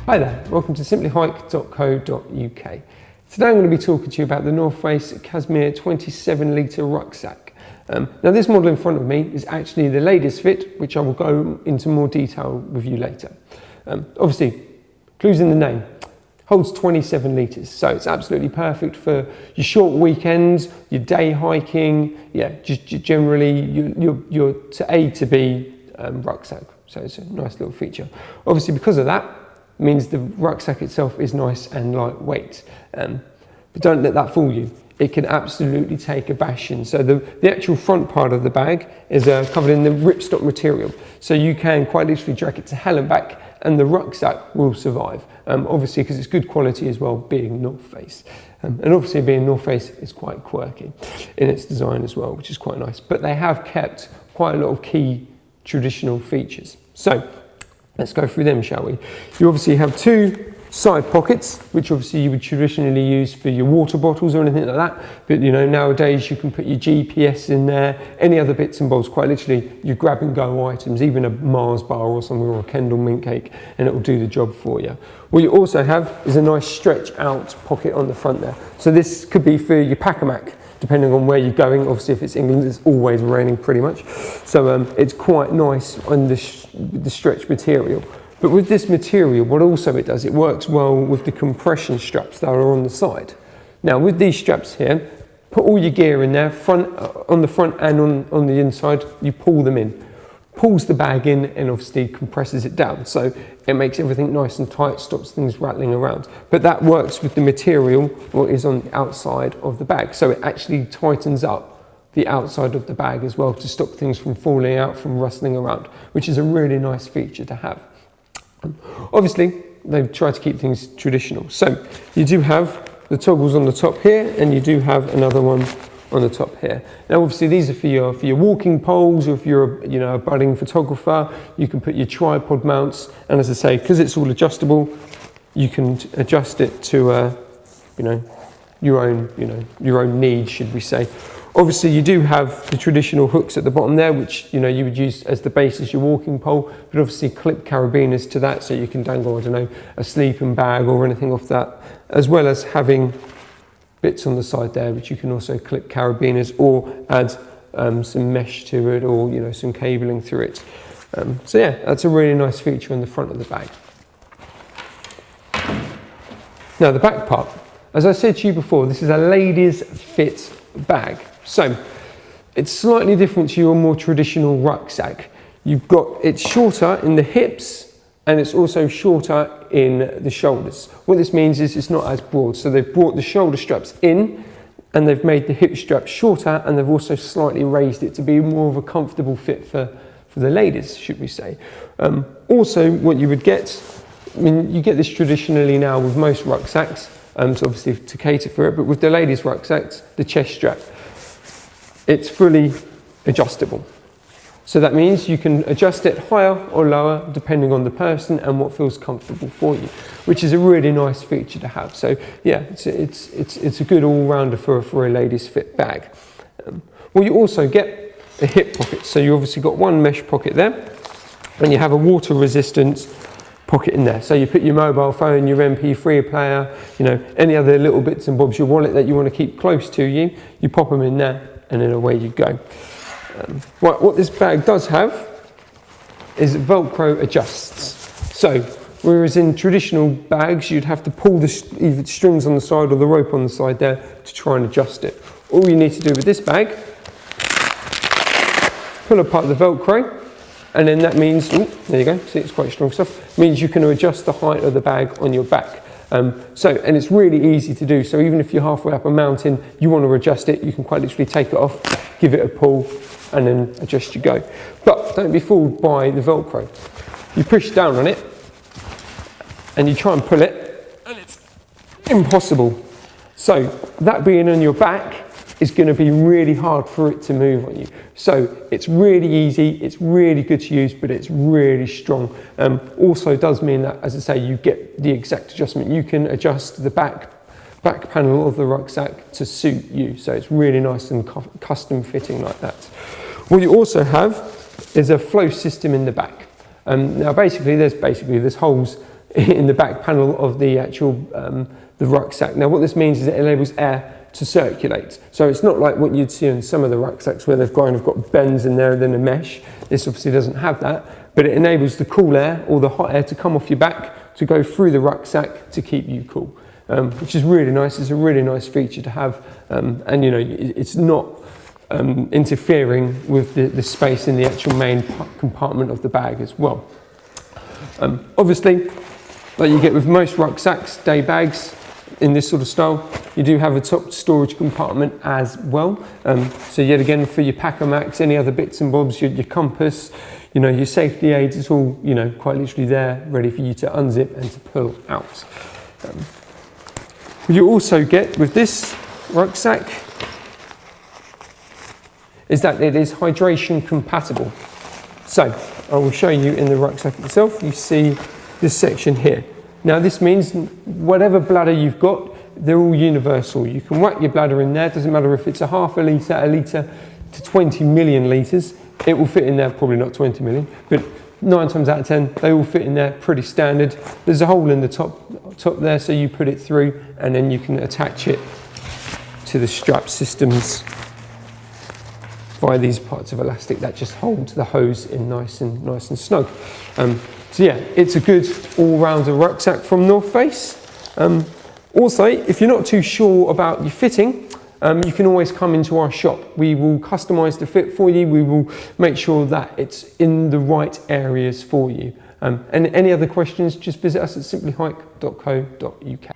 Hi there, welcome to simplyhike.co.uk. Today I'm going to be talking to you about the North Face Casimer 27 litre rucksack. Now this model in front of me is actually the ladies fit, which I will go into more detail with you later. Obviously, clues in the name, holds 27 litres, so it's absolutely perfect for your short weekends, your day hiking, just generally your to A to B rucksack. So it's a nice little feature. Obviously, because of that, means the rucksack itself is nice and lightweight. But don't let that fool you. It can absolutely take a bashing. So the actual front part of the bag is covered in the ripstop material. So you can quite literally drag it to hell and back and the rucksack will survive. Obviously because it's good quality as well, being North Face. And obviously being North Face is quite quirky in its design as well, which is quite nice. But they have kept quite a lot of key traditional features. So let's go through them, shall we? You obviously have two side pockets, which obviously you would traditionally use for your water bottles or anything like that. But you know, nowadays you can put your GPS in there, any other bits and bobs, quite literally your grab and go items, even a Mars bar or something, or a Kendall mint cake, and it will do the job for you. What you also have is a nice stretch out pocket on the front there. So this could be for your pack-a-mac, depending on where you're going. Obviously if it's England, it's always raining pretty much. So it's quite nice on the stretch material. But with this material, what also it does, it works well with the compression straps that are on the side. Now with these straps here, put all your gear in there, on the front and on the inside, you pull them in. Pulls the bag in and obviously compresses it down. So it makes everything nice and tight, stops things rattling around. But that works with the material what is on the outside of the bag. So it actually tightens up the outside of the bag as well to stop things from falling out, from rustling around, which is a really nice feature to have. Obviously, they've tried to keep things traditional. So you do have the toggles on the top here, and you do have another one on the top here. Now obviously these are for your walking poles, or if you're a budding photographer, you can put your tripod mounts, and as I say, because it's all adjustable, you can adjust it to your own needs, should we say. Obviously you do have the traditional hooks at the bottom there, which you would use as the base as your walking pole, but obviously clip carabiners to that, so you can dangle, a sleeping bag or anything off that, as well as having bits on the side there which you can also clip carabiners or add some mesh to it, or some cabling through it. So yeah, that's a really nice feature on the front of the bag. Now the back part, as I said to you before, this is a ladies fit bag. So it's slightly different to your more traditional rucksack. It's shorter in the hips and it's also shorter in the shoulders. What this means is it's not as broad. So they've brought the shoulder straps in and they've made the hip straps shorter, and they've also slightly raised it to be more of a comfortable fit for the ladies, should we say. Also what you would get, you get this traditionally now with most rucksacks, so obviously to cater for it, but with the ladies' rucksacks, the chest strap, it's fully adjustable. So that means you can adjust it higher or lower depending on the person and what feels comfortable for you, which is a really nice feature to have. So yeah, it's a good all-rounder for a ladies' fit bag. Well, you also get a hip pocket. So you obviously got one mesh pocket there, and you have a water resistance pocket in there. So you put your mobile phone, your MP3 player, any other little bits and bobs, your wallet that you want to keep close to you, you pop them in there and then away you go. What this bag does have is Velcro adjusts. So whereas in traditional bags you'd have to pull either the strings on the side or the rope on the side there to try and adjust it. All you need to do with this bag, pull apart the Velcro, and then that means, there you go, see, it's quite strong stuff, means you can adjust the height of the bag on your back. And it's really easy to do. So even if you're halfway up a mountain, you want to adjust it, you can quite literally take it off, give it a pull, and then adjust your go. But don't be fooled by the Velcro. You push down on it, and you try and pull it, and it's impossible. So that being on your back is going to be really hard for it to move on you. So it's really easy, it's really good to use, but it's really strong. Also does mean that, as I say, you get the exact adjustment. You can adjust the back panel of the rucksack to suit you. So it's really nice and custom fitting like that. What you also have is a flow system in the back. Now basically there's holes in the back panel of the actual the rucksack. Now what this means is it enables air to circulate. So it's not like what you'd see in some of the rucksacks where they've kind of got bends in there and then a mesh. This obviously doesn't have that, but it enables the cool air or the hot air to come off your back to go through the rucksack to keep you cool, which is really nice. It's a really nice feature to have, and you know, it's not interfering with the space in the actual main compartment of the bag as well. Obviously, like you get with most rucksacks, day bags, in this sort of style, you do have a top storage compartment as well. So yet again, for your packer max, any other bits and bobs, your compass, you know, your safety aids, it's all, you know, quite literally there, ready for you to unzip and to pull out. What you also get with this rucksack is that it is hydration compatible. So I will show you in the rucksack itself. You see this section here. Now this means whatever bladder you've got, they're all universal. You can whack your bladder in there, doesn't matter if it's a half a litre to 20 million litres, it will fit in there, probably not 20 million, but 9 times out of 10, they all fit in there pretty standard. There's a hole in the top there, so you put it through and then you can attach it to the strap systems via these parts of elastic that just hold the hose in nice and snug. So yeah, it's a good all-rounder rucksack from North Face. Also, if you're not too sure about your fitting, you can always come into our shop. We will customise the fit for you. We will make sure that it's in the right areas for you. And any other questions, just visit us at simplyhike.co.uk.